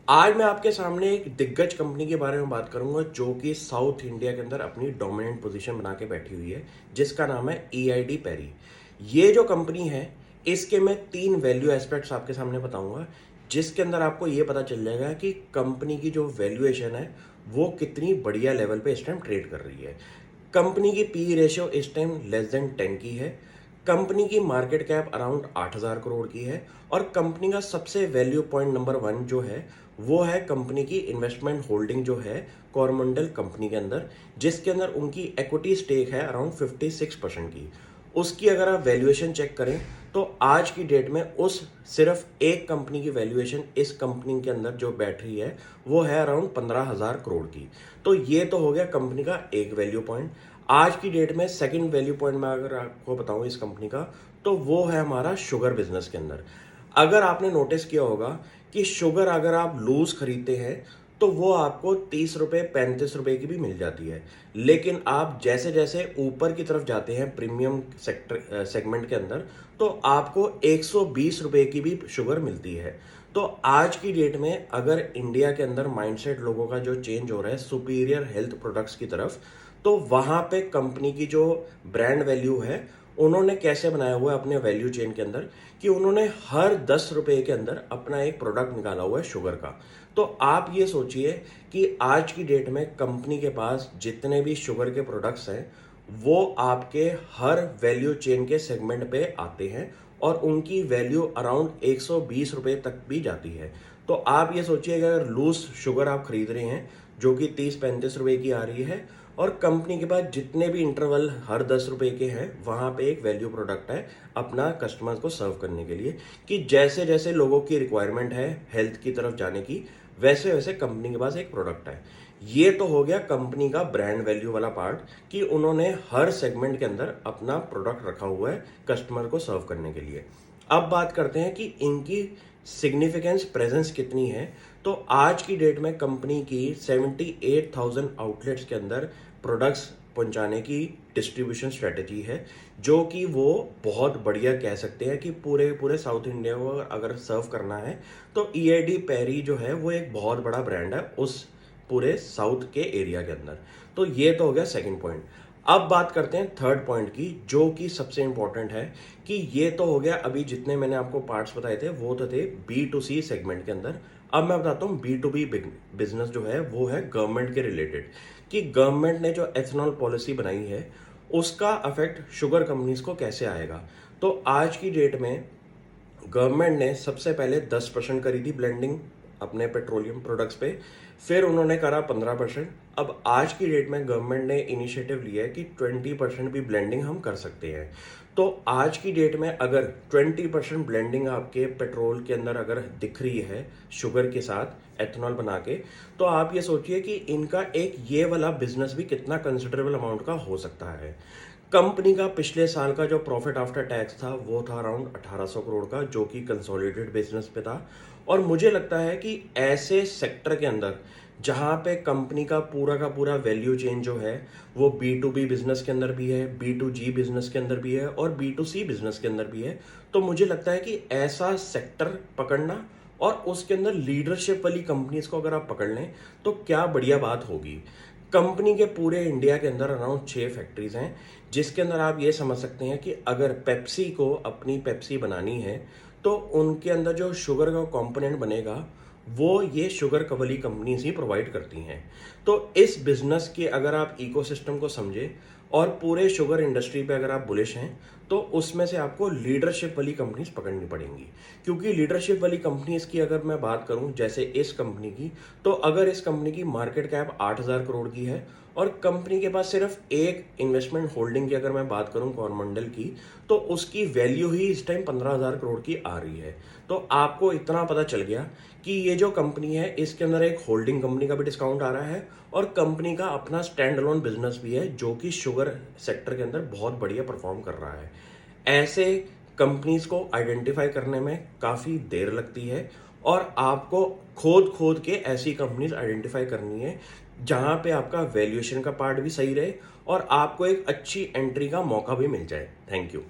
आज मैं आपके सामने एक दिग्गज कंपनी के बारे में बात करूंगा जो कि साउथ इंडिया के अंदर अपनी डोमिनेंट पोजीशन बना के बैठी हुई है, जिसका नाम है ईआईडी पैरी। ये जो कंपनी है, इसके मैं 3 वैल्यू एस्पेक्ट्स आपके सामने बताऊंगा, जिसके अंदर आपको ये पता चल जाएगा कि कंपनी की जो वैल्यूएशन है वो कितनी बढ़िया लेवल पे इस टाइम ट्रेड कर रही है। कंपनी की पी रेशियो इस टाइम लेस देन 10 की है। कंपनी की मार्केट कैप अराउंड 8,000 करोड़ की है। और कंपनी का सबसे वैल्यू पॉइंट नंबर 1 जो है वो है कंपनी की इन्वेस्टमेंट होल्डिंग जो है कोरमंडल कंपनी के अंदर, जिसके अंदर उनकी इक्विटी स्टेक है अराउंड 56% की। उसकी अगर आप वैल्यूएशन चेक करें तो आज की डेट में उस सिर्फ एक कंपनी की वैल्यूएशन इस कंपनी के अंदर जो बैठ रही है वो है अराउंड 15,000 करोड़ की। तो ये तो हो गया कंपनी का एक वैल्यू पॉइंट। आज की डेट में सेकंड वैल्यू पॉइंट में अगर आपको बताऊं इस कंपनी का, तो वो है हमारा शुगर बिजनेस के अंदर। अगर आपने नोटिस किया होगा कि शुगर अगर आप लूज खरीदते हैं तो वो आपको 30 रुपये 35 रुपये की भी मिल जाती है। लेकिन आप जैसे जैसे ऊपर की तरफ जाते हैं प्रीमियम सेगमेंट के अंदर, तो आपको 120 रुपये की भी शुगर मिलती है। तो आज की डेट में अगर इंडिया के अंदर माइंडसेट लोगों का जो चेंज हो रहा है सुपीरियर हेल्थ प्रोडक्ट्स की तरफ, तो वहां पे कंपनी की जो ब्रांड वैल्यू है उन्होंने कैसे बनाया हुआ है अपने वैल्यू चेन के अंदर, कि उन्होंने हर 10 रुपए के अंदर अपना एक प्रोडक्ट निकाला हुआ है शुगर का। तो आप ये सोचिए कि आज की डेट में कंपनी के पास जितने भी शुगर के प्रोडक्ट्स हैं वो आपके हर वैल्यू चेन के सेगमेंट पे आते हैं और उनकी वैल्यू अराउंड 120 रुपये तक भी जाती है। तो आप ये सोचिए कि अगर लूज शुगर आप खरीद रहे हैं जो कि 30-35 रुपये की आ रही है, और कंपनी के पास जितने भी इंटरवल हर 10 रुपये के हैं वहां पे एक वैल्यू प्रोडक्ट है अपना कस्टमर्स को सर्व करने के लिए, कि जैसे जैसे लोगों की रिक्वायरमेंट है हेल्थ की तरफ जाने की, वैसे वैसे कंपनी के पास एक प्रोडक्ट है। ये तो हो गया कंपनी का ब्रांड वैल्यू वाला पार्ट, कि उन्होंने हर सेगमेंट के अंदर अपना प्रोडक्ट रखा हुआ है कस्टमर को सर्व करने के लिए। अब बात करते हैं कि इनकी सिग्निफिकेंस प्रेजेंस कितनी है। तो आज की डेट में कंपनी की 78,000 आउटलेट्स के अंदर प्रोडक्ट्स पहुंचाने की डिस्ट्रीब्यूशन स्ट्रेटजी है, जो कि वो बहुत बढ़िया कह सकते हैं कि पूरे पूरे साउथ इंडिया को अगर सर्व करना है तो ईआईडी पैरी जो है वो एक बहुत बड़ा ब्रांड है उस पूरे साउथ के एरिया के अंदर। तो ये तो हो गया सेकंड पॉइंट। अब बात करते हैं थर्ड पॉइंट की, जो कि सबसे इंपॉर्टेंट है। कि ये तो हो गया अभी जितने मैंने आपको पार्ट्स बताए थे वो तो थे B2C सेगमेंट के अंदर। अब मैं बताता हूँ B2B बिजनेस जो है वो है गवर्नमेंट के रिलेटेड, कि गवर्नमेंट ने जो एथनॉल पॉलिसी बनाई है उसका अफेक्ट शुगर कंपनीज को कैसे आएगा। तो आज की डेट में गवर्नमेंट ने सबसे पहले 10% करी थी ब्लेंडिंग अपने पेट्रोलियम प्रोडक्ट्स पे, फिर उन्होंने करा 15%। अब आज की डेट में गवर्नमेंट ने इनिशिएटिव लिया है कि 20% भी ब्लेंडिंग हम कर सकते हैं। तो आज की डेट में अगर 20% ब्लेंडिंग आपके पेट्रोल के अंदर अगर दिख रही है शुगर के साथ एथनॉल बना के, तो आप ये सोचिए कि इनका एक ये वाला बिजनेस भी कितना कंसिडरेबल अमाउंट का हो सकता है। कंपनी का पिछले साल का जो प्रॉफिट आफ्टर टैक्स था वो था अराउंड 1800 करोड़ का, जो कि कंसोलिडेटेड बिजनेस पे था। और मुझे लगता है कि ऐसे सेक्टर के अंदर जहां पे कंपनी का पूरा वैल्यू चेन जो है वो B2B बिजनेस के अंदर भी है, B2G बिजनेस के अंदर भी है और B2C बिजनेस के अंदर भी है, तो मुझे लगता है कि ऐसा सेक्टर पकड़ना और उसके अंदर लीडरशिप वाली कंपनीज को अगर आप पकड़ लें तो क्या बढ़िया बात होगी। कंपनी के पूरे इंडिया के अंदर अराउंड 6 फैक्ट्रीज हैं, जिसके अंदर आप ये समझ सकते हैं कि अगर पेप्सी को अपनी पेप्सी बनानी है तो उनके अंदर जो शुगर का कंपोनेंट बनेगा वो ये शुगर वाली कंपनीज ही प्रोवाइड करती हैं। तो इस बिजनेस के अगर आप इकोसिस्टम को समझे और पूरे शुगर इंडस्ट्री पे अगर आप बुलिश हैं तो उसमें से आपको लीडरशिप वाली कंपनीज पकड़नी पड़ेंगी। क्योंकि लीडरशिप वाली कंपनीज की अगर मैं बात करूं जैसे इस कंपनी की, तो अगर इस कंपनी की मार्केट कैप 8,000 करोड़ की है और कंपनी के पास सिर्फ एक इन्वेस्टमेंट होल्डिंग की अगर मैं बात करूं कोरमंडल की, तो उसकी वैल्यू ही इस टाइम 15,000 करोड़ की आ रही है। तो आपको इतना पता चल गया कि ये जो कंपनी है इसके अंदर एक होल्डिंग कंपनी का भी डिस्काउंट आ रहा है और कंपनी का अपना स्टैंड अलोन बिजनेस भी है जो कि शुगर सेक्टर के अंदर बहुत बढ़िया परफॉर्म कर रहा है। ऐसे कंपनीज को आइडेंटिफाई करने में काफ़ी देर लगती है और आपको खोद खोद के ऐसी कंपनीज आइडेंटिफाई करनी है जहां पे आपका वैल्यूएशन का पार्ट भी सही रहे और आपको एक अच्छी एंट्री का मौका भी मिल जाए। Thank you.